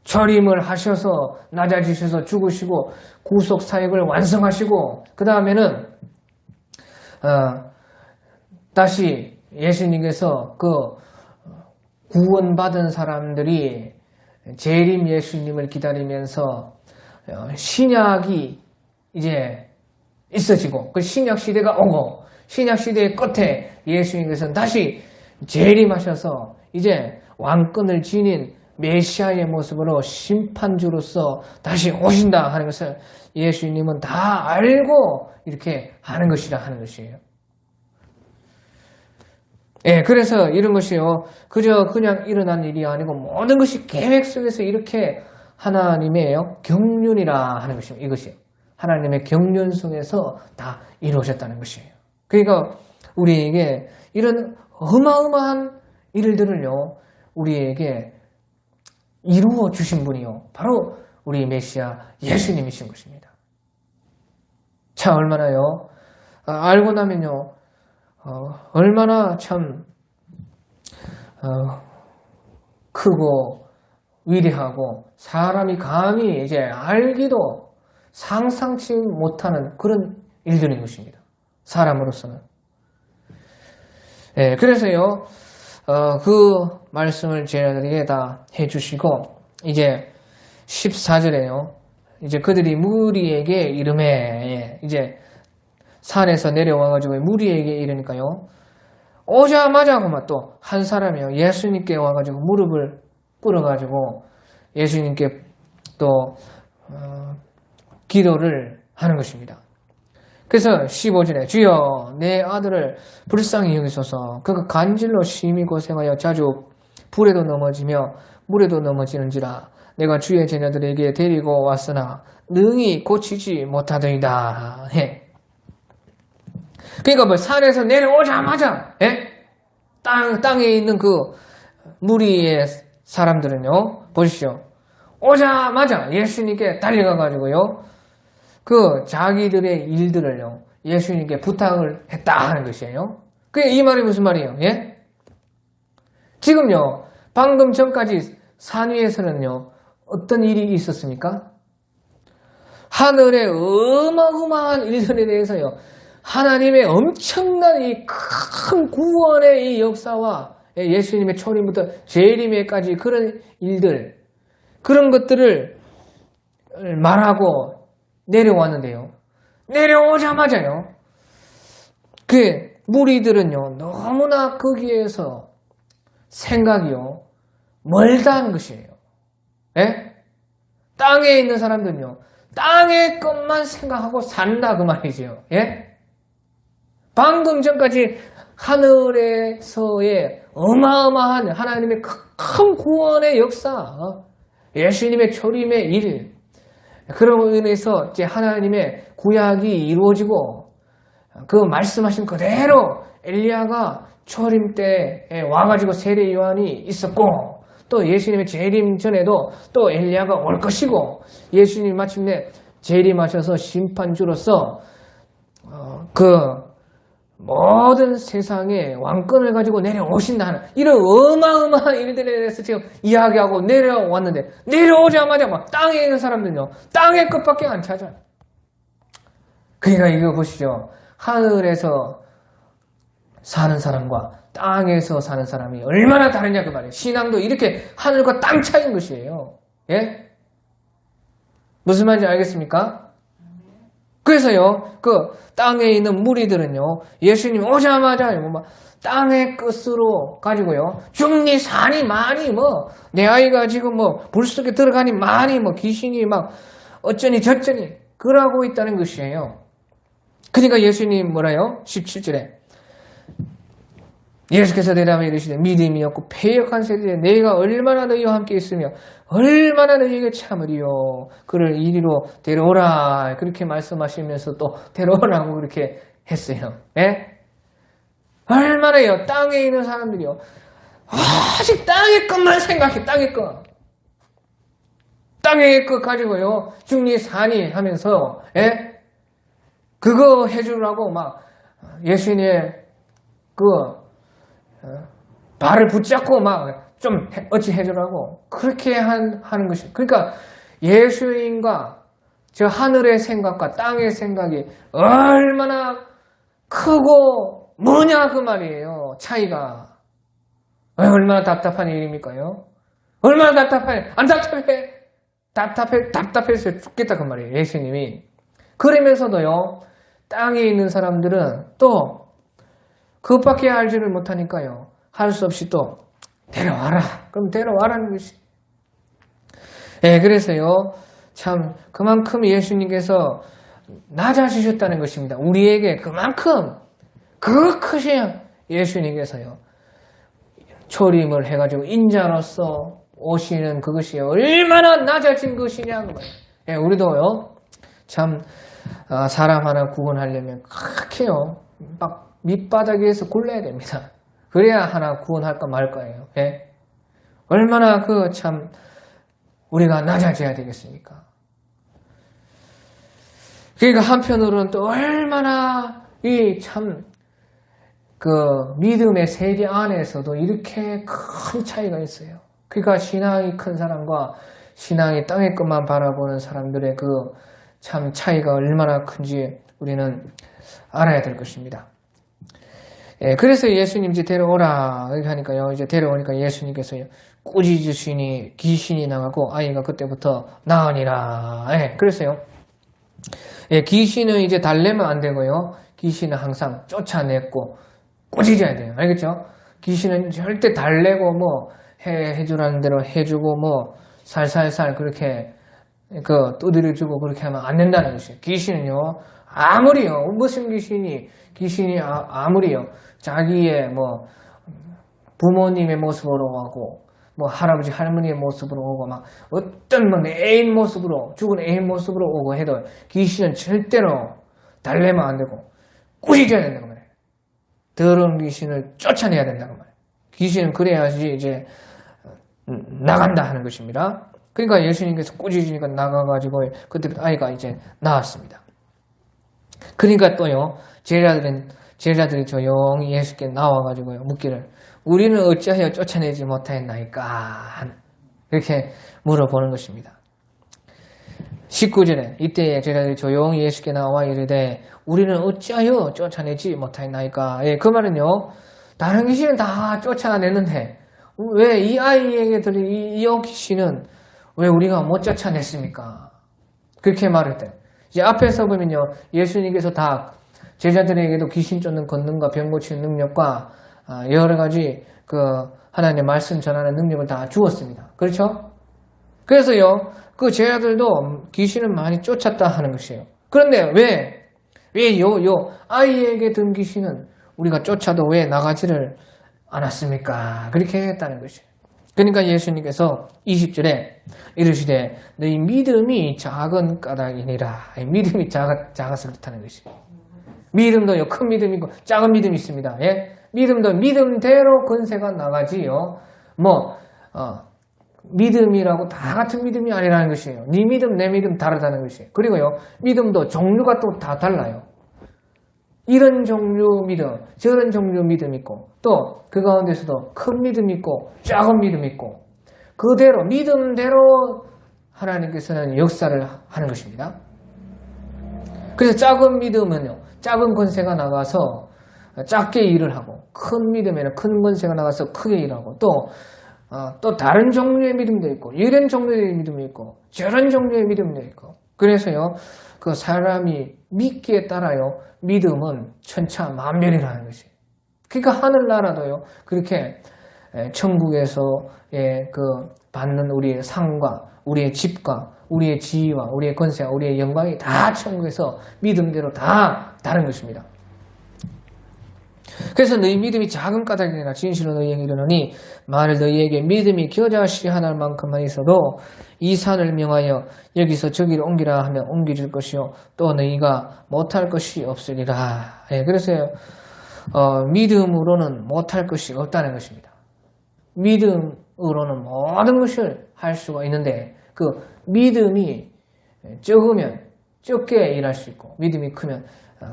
초림을 하셔서 낮아지셔서 죽으시고 구속 사역을 완성하시고 그 다음에는 다시 예수님께서 그 구원받은 사람들이 재림 예수님을 기다리면서 신약이 이제 있어지고 그 신약 시대가 오고 신약 시대의 끝에 예수님께서 다시 재림하셔서 이제 왕권을 지닌 메시아의 모습으로 심판주로서 다시 오신다 하는 것을 예수님은 다 알고 이렇게 하는 것이라 하는 것이에요. 예, 그래서 이런 것이요, 그저 그냥 일어난 일이 아니고 모든 것이 계획 속에서 이렇게 하나님의 경륜이라 하는 것이에요. 이것이요. 하나님의 경륜 속에서 다 이루어졌다는 것이에요. 그러니까 우리에게 이런 어마어마한 일들을요, 우리에게 이루어 주신 분이요, 바로 우리 메시아 예수님이신 것입니다. 자, 얼마나요? 알고 나면요, 얼마나 참 크고 위대하고 사람이 감히 이제 알기도 상상치 못하는 그런 일들인 것입니다. 사람으로서는. 예, 그래서요, 그 말씀을 제자들에게 다 해주시고, 이제 14절에요, 이제 그들이 무리에게 이르매, 예, 이제 산에서 내려와가지고 무리에게 이르니까요, 오자마자 그만 또 한 사람이요, 예수님께 와가지고 무릎을 꿇어가지고 예수님께 또 기도를 하는 것입니다. 그래서 15절에 주여 내 아들을 불쌍히 여기소서. 그가 간질로 심히 고생하여 자주 불에도 넘어지며 물에도 넘어지는지라. 내가 주의 제자들에게 데리고 왔으나 능히 고치지 못하더이다. 해. 그러니까 뭐 산에서 내려오자마자 땅에 있는 그 무리의 사람들은요, 보십시오. 오자마자 예수님께 달려가가지고요, 그 자기들의 일들을요, 예수님께 부탁을 했다 하는 것이에요. 그게 이 말이 무슨 말이에요? 예? 지금요, 방금 전까지 산 위에서는요, 어떤 일이 있었습니까? 하늘의 어마어마한 일들에 대해서요, 하나님의 엄청난 이 큰 구원의 이 역사와 예수님의 초림부터 재림에까지 그런 일들, 그런 것들을 말하고 내려왔는데요. 내려오자마자요, 그 무리들은요, 너무나 거기에서 생각이요, 멀다는 것이에요. 예? 땅에 있는 사람들은요, 땅의 것만 생각하고 산다 그 말이죠. 예? 방금 전까지 하늘에서의 어마어마한 하나님의 큰 구원의 역사, 예수님의 초림의 일, 그런 의미에서 이제 하나님의 구약이 이루어지고 그 말씀하신 그대로 엘리야가 초림 때에 와가지고 세례 요한이 있었고, 또 예수님의 재림 전에도 또 엘리야가 올 것이고, 예수님이 마침내 재림하셔서 심판주로서 그 모든 세상의 왕권을 가지고 내려오신다는 이런 어마어마한 일들에 대해서 지금 이야기하고 내려왔는데, 내려오자마자 막 땅에 있는 사람들은요, 땅의 것밖에 안 찾아요. 그러니까 이거 보시죠. 하늘에서 사는 사람과 땅에서 사는 사람이 얼마나 다르냐 그 말이에요. 신앙도 이렇게 하늘과 땅 차이인 것이에요. 예? 무슨 말인지 알겠습니까? 그래서요, 그 땅에 있는 무리들은요, 예수님 오자마자 막 땅의 끝으로 가지고요, 중리 산이 많이 내 아이가 지금 불 속에 들어가니 많이 귀신이 막 어쩌니 저쩌니 그러고 있다는 것이에요. 그러니까 예수님 뭐라요? 17절에 예수께서 대답하여 이르시되 믿음이 없고 패역한 세대에 내가 얼마나 너희와 함께 있으며 얼마나 너희에게 참으리요. 그를 이리로 데려오라. 그렇게 말씀하시면서 또 데려오라고 그렇게 했어요. 예? 얼마나요? 땅에 있는 사람들이요, 아직 땅의 것만 생각해. 땅의 것. 땅의 것 가지고요, 중리산이 하면서, 예? 그거 해주라고 막 예수님의 발을 붙잡고 막 좀 어찌 해주라고 그렇게 하는 것이. 그러니까 예수님과 저 하늘의 생각과 땅의 생각이 얼마나 크고 뭐냐 그 말이에요. 차이가. 얼마나 답답한 일입니까요? 얼마나 답답해. 안 답답해? 답답해서 죽겠다 그 말이에요. 예수님이. 그러면서도요, 땅에 있는 사람들은 또 그것밖에 알지를 못하니까요, 할 수 없이 또 데려와라. 그럼 데려와라는 것이. 예, 그래서요, 참 그만큼 예수님께서 낮아지셨다는 것입니다. 우리에게 그만큼 그 크신 예수님께서요, 초림을 해가지고 인자로서 오시는 그것이 얼마나 낮아진 것이냐 그 말이에요. 예, 우리도요, 참 사람 하나 구원하려면 그렇게요, 막 밑바닥에서 굴러야 됩니다. 그래야 하나 구원할까 말까예요. 예? 얼마나 참 우리가 낮아져야 되겠습니까? 그러니까 한편으로는 또 얼마나 이 참 믿음의 세계 안에서도 이렇게 큰 차이가 있어요. 그러니까 신앙이 큰 사람과 신앙이 땅의 것만 바라보는 사람들의 그 참 차이가 얼마나 큰지 우리는 알아야 될 것입니다. 예, 그래서 예수님 이제 데려오라 이렇게 하니까요. 이제 데려오니까 예수님께서 꾸짖으시니 귀신이 나가고 아이가 그때부터 나으니라. 예, 그래서요. 예, 귀신은 이제 달래면 안 되고요. 귀신은 항상 쫓아냈고 꾸짖어야 돼요. 알겠죠? 귀신은 절대 달래고 뭐 해주라는 대로 해주고 뭐 살살살 그렇게 두드려주고 그렇게 하면 안 된다는 것이에요. 귀신은요, 아무리요, 무슨 귀신이 아무리요, 자기의 뭐, 부모님의 모습으로 하고, 뭐, 할아버지, 할머니의 모습으로 오고, 막, 어떤 뭐, 애인 모습으로, 죽은 애인 모습으로 오고 해도, 귀신은 절대로 달래면 안 되고, 꾸짖어야 된다고 말해요. 더러운 귀신을 쫓아내야 된다고 말해요. 귀신은 그래야지 이제, 나간다 하는 것입니다. 그러니까 예수님께서 꾸짖으니까 나가가지고 그때부터 아이가 이제 나왔습니다. 그러니까 또요 제자들이 조용히 예수께 나와가지고요 묻기를 우리는 어찌하여 쫓아내지 못하였나이까 이렇게 물어보는 것입니다. 19절에 이때에 제자들이 조용히 예수께 나와 이르되 우리는 어찌하여 쫓아내지 못하였나이까. 예, 그 말은요 다른 귀신은 다 쫓아내는데 왜 이 아이에게 들린 이 귀신은 왜 우리가 못 쫓아냈습니까? 그렇게 말할 때 이제 앞에서 보면요 예수님께서 다 제자들에게도 귀신 쫓는 권능과 병 고치는 능력과 여러 가지 그 하나님의 말씀 전하는 능력을 다 주었습니다. 그렇죠? 그래서요 그 제자들도 귀신을 많이 쫓았다 하는 것이에요. 그런데 왜 아이에게 든 귀신은 우리가 쫓아도 왜 나가지를 않았습니까? 그렇게 했다는 것이에요. 그러니까 예수님께서 20절에 이르시되 너희 믿음이 작은 까닭이니라. 믿음이 작았을 듯하는 것이에요. 믿음도요 큰 믿음이 있고 작은 믿음이 있습니다. 예? 믿음도 믿음대로 권세가 나가지요. 믿음이라고 다 같은 믿음이 아니라는 것이에요. 네 믿음 내 믿음 다르다는 것이에요. 그리고요 믿음도 종류가 또 다 달라요. 이런 종류 믿음, 저런 종류 믿음 있고 또 그 가운데서도 큰 믿음 있고 작은 믿음 있고 그대로 믿음대로 하나님께서는 역사를 하는 것입니다. 그래서 작은 믿음은요 작은 권세가 나가서 작게 일을 하고 큰 믿음에는 큰 권세가 나가서 크게 일하고 또 다른 종류의 믿음도 있고 이런 종류의 믿음이 있고 저런 종류의 믿음도 있고 그래서요 그 사람이 믿기에 따라요 믿음은 천차만별이라는 것이에요. 그러니까 하늘나라도요 그렇게 천국에서 그 받는 우리의 상과 우리의 집과 우리의 지위와 우리의 권세와 우리의 영광이 다 천국에서 믿음대로 다 다른 것입니다. 그래서 너희 믿음이 작은 까닭이나 진실로 너희에게 이르노니 만일 너희에게 믿음이 겨자씨 하나 만큼만 있어도 이 산을 명하여 여기서 저기로 옮기라 하면 옮겨질 것이요 또 너희가 못할 것이 없으리라. 예, 그래서 믿음으로는 못할 것이 없다는 것입니다. 믿음으로는 모든 것을 할 수가 있는데 그 믿음이 적으면 적게 일할 수 있고 믿음이 크면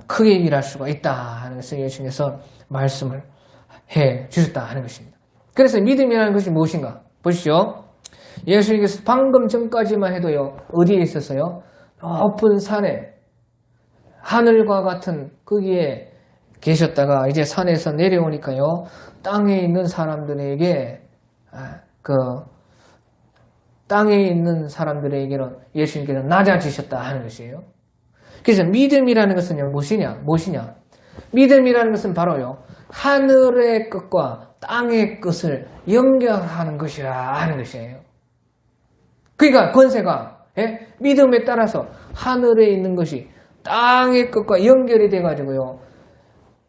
크게 일할 수가 있다 하는 것을 예수님께서 말씀을 해 주셨다 하는 것입니다. 그래서 믿음이라는 것이 무엇인가? 보시죠. 예수님께서 방금 전까지만 해도요. 어디에 있었어요? 높은 산에 하늘과 같은 거기에 계셨다가 이제 산에서 내려오니까요. 땅에 있는 사람들에게 땅에 있는 사람들에게는 예수님께서 낮아지셨다 하는 것이에요. 그래서 믿음이라는 것은 무엇이냐? 믿음이라는 것은 바로요. 하늘의 것과 땅의 것을 연결하는 것이라 하는 것이에요. 그러니까 권세가 믿음에 따라서 하늘에 있는 것이 땅의 것과 연결이 돼가지고요.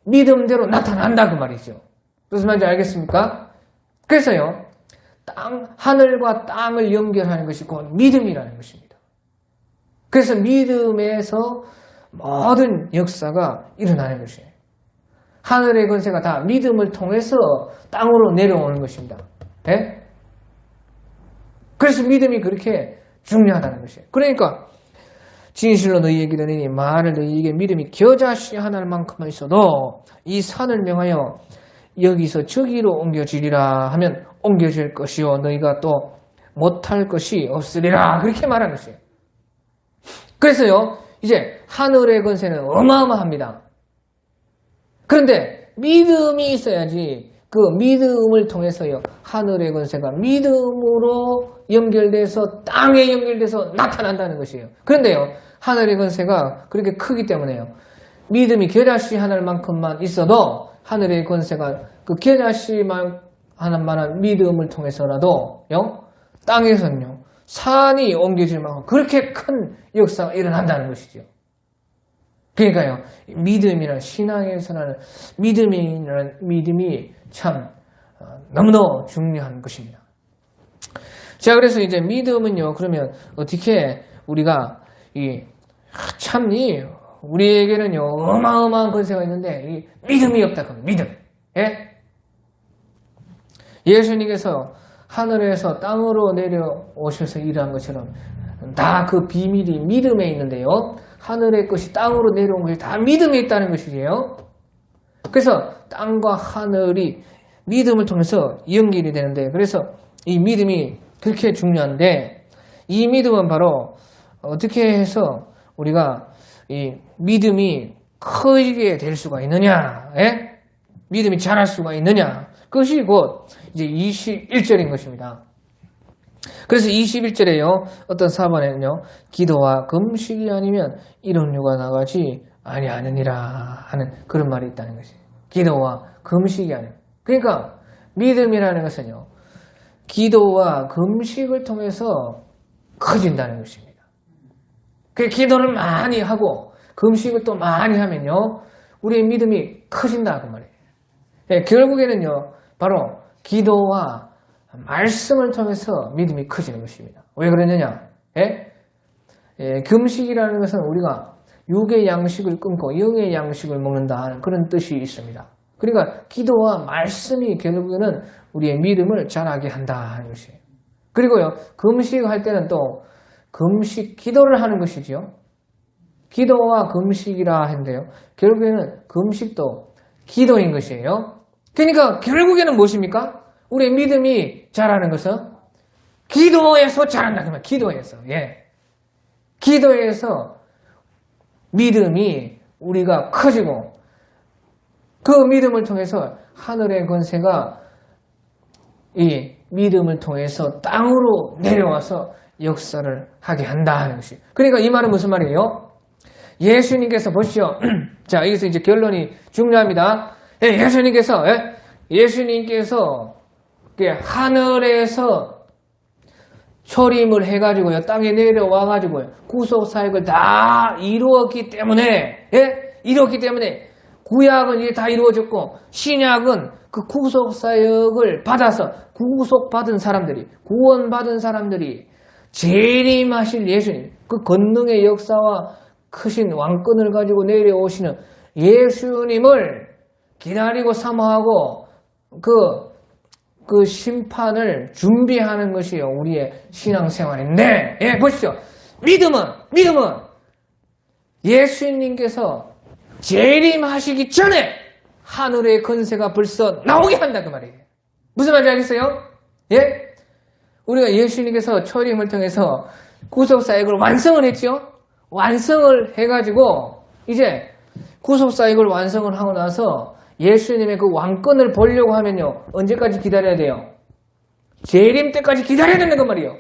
믿음대로 나타난다 그 말이죠. 무슨 말인지 알겠습니까? 그래서요. 하늘과 땅을 연결하는 것이 곧 믿음이라는 것입니다. 그래서 믿음에서 모든 역사가 일어나는 것이에요. 하늘의 권세가 다 믿음을 통해서 땅으로 내려오는 것입니다. 네? 그래서 믿음이 그렇게 중요하다는 것이에요. 그러니까 진실로 너희에게 이르노니 만일 너희에게 믿음이 겨자씨 하나만큼만 있어도 이 산을 명하여 여기서 저기로 옮겨지리라 하면 옮겨질 것이요 너희가 또 못할 것이 없으리라 그렇게 말한 것이에요. 그래서요 이제 하늘의 권세는 어마어마합니다. 그런데 믿음이 있어야지 그 믿음을 통해서요 하늘의 권세가 믿음으로 연결돼서 땅에 연결돼서 나타난다는 것이에요. 그런데요 하늘의 권세가 그렇게 크기 때문에요 믿음이 겨자씨 하나만큼만 있어도 하늘의 권세가 그 겨자씨만 하나만한 믿음을 통해서라도요 땅에서는요 산이 옮겨질 만큼 그렇게 큰 역사가 일어난다는 것이죠. 그러니까요 믿음이란 신앙에서는 믿음이 참 너무나 중요한 것입니다. 자 그래서 이제 믿음은요 그러면 어떻게 우리가 우리에게는요 어마어마한 권세가 있는데 이 믿음이 없다 그러면 믿음 예수님께서 하늘에서 땅으로 내려오셔서 일한 것처럼 다 그 비밀이 믿음에 있는데요 하늘의 것이 땅으로 내려온 것이 다 믿음에 있다는 것이에요. 그래서 땅과 하늘이 믿음을 통해서 연결이 되는데 그래서 이 믿음이 그렇게 중요한데 이 믿음은 바로 어떻게 해서 우리가 이 믿음이 커지게 될 수가 있느냐 믿음이 자랄 수가 있느냐 그것이 곧 이제 21절인 것입니다. 그래서 21절에요 어떤 사번에는요 기도와 금식이 아니면 이런 유가 나가지 아니하느니라 하는 그런 말이 있다는 것이에요. 기도와 금식이 아니면 그러니까 믿음이라는 것은요 기도와 금식을 통해서 커진다는 것입니다. 그 기도를 많이 하고 금식을 또 많이 하면요 우리의 믿음이 커진다 그 말이에요. 결국에는요 바로 기도와 말씀을 통해서 믿음이 커지는 것입니다. 왜 그러느냐? 금식이라는 것은 우리가 육의 양식을 끊고 영의 양식을 먹는다 하는 그런 뜻이 있습니다. 그러니까 기도와 말씀이 결국에는 우리의 믿음을 자라게 한다 하는 것이에요. 그리고요 금식할 때는 또 금식 기도를 하는 것이지요. 기도와 금식이라 하는데요 결국에는 금식도 기도인 것이에요. 그러니까 결국에는 무엇입니까? 우리의 믿음이 자라는 것은 기도에서 자란다. 그러면 기도에서 기도에서 믿음이 우리가 커지고 그 믿음을 통해서 하늘의 권세가 이 믿음을 통해서 땅으로 내려와서 역사를 하게 한다 하는 것이. 그러니까 이 말은 무슨 말이에요? 예수님께서 보시오. 자 여기서 이제 결론이 중요합니다. 예수님께서 하늘에서 초림을 해가지고요 땅에 내려와가지고요 구속사역을 다 이루었기 때문에 구약은 이게 다 이루어졌고 신약은 그 구속사역을 받아서 구속받은 사람들이 구원받은 사람들이 재림하실 예수님 그 권능의 역사와 크신 왕권을 가지고 내려오시는 예수님을 기다리고 사모하고 그 심판을 준비하는 것이 우리의 신앙생활인데 보십시오. 믿음은 예수님께서 재림하시기 전에 하늘의 권세가 벌써 나오게 한다 그 말이에요. 무슨 말인지 알겠어요? 우리가 예수님께서 초림을 통해서 구속사역을 완성을 했죠. 완성을 해가지고 이제 구속사역을 완성을 하고 나서 예수님의 그 왕권을 보려고 하면요 언제까지 기다려야 돼요? 재림 때까지 기다려야 된다는 그 말이에요.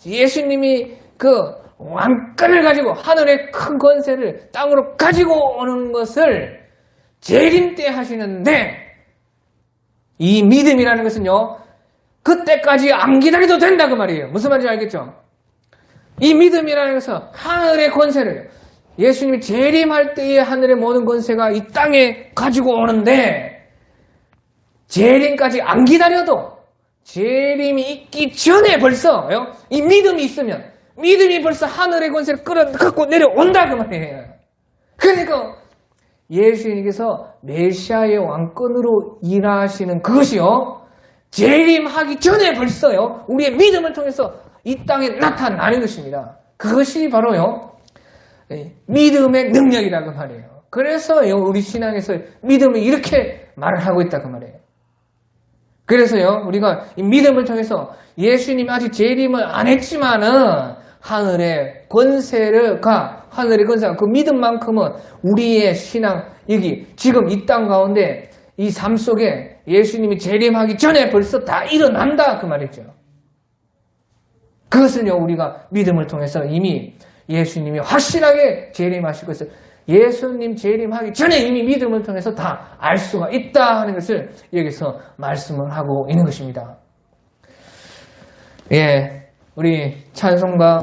예수님이 그 왕권을 가지고 하늘의 큰 권세를 땅으로 가지고 오는 것을 재림 때 하시는데 이 믿음이라는 것은요 그때까지 안 기다려도 된다 그 말이에요. 무슨 말인지 알겠죠? 이 믿음이라는 것은 하늘의 권세를 예수님이 재림할 때에 하늘의 모든 권세가 이 땅에 가지고 오는데 재림까지 안 기다려도 재림이 있기 전에 벌써요 이 믿음이 있으면 믿음이 벌써 하늘의 권세를 끌어갖고 내려온다 그 말이에요. 그러니까 예수님께서 메시아의 왕권으로 일하시는 그것이요 재림하기 전에 벌써요 우리의 믿음을 통해서 이 땅에 나타나는 것입니다. 그것이 바로요 믿음의 능력이라고 말이에요. 그래서 우리 신앙에서 믿음을 이렇게 말을 하고 있다 그 말이에요. 그래서요, 우리가 이 믿음을 통해서 예수님이 아직 재림을 안 했지만은 하늘의 권세가 그 믿음만큼은 우리의 신앙, 여기 지금 이 땅 가운데 이 삶 속에 예수님이 재림하기 전에 벌써 다 일어난다 그 말이죠. 그것을요, 우리가 믿음을 통해서 이미 예수님이 확실하게 재림하실 것을 예수님 재림하기 전에 이미 믿음을 통해서 다 알 수가 있다 하는 것을 여기서 말씀을 하고 있는 것입니다. 예, 우리 찬송가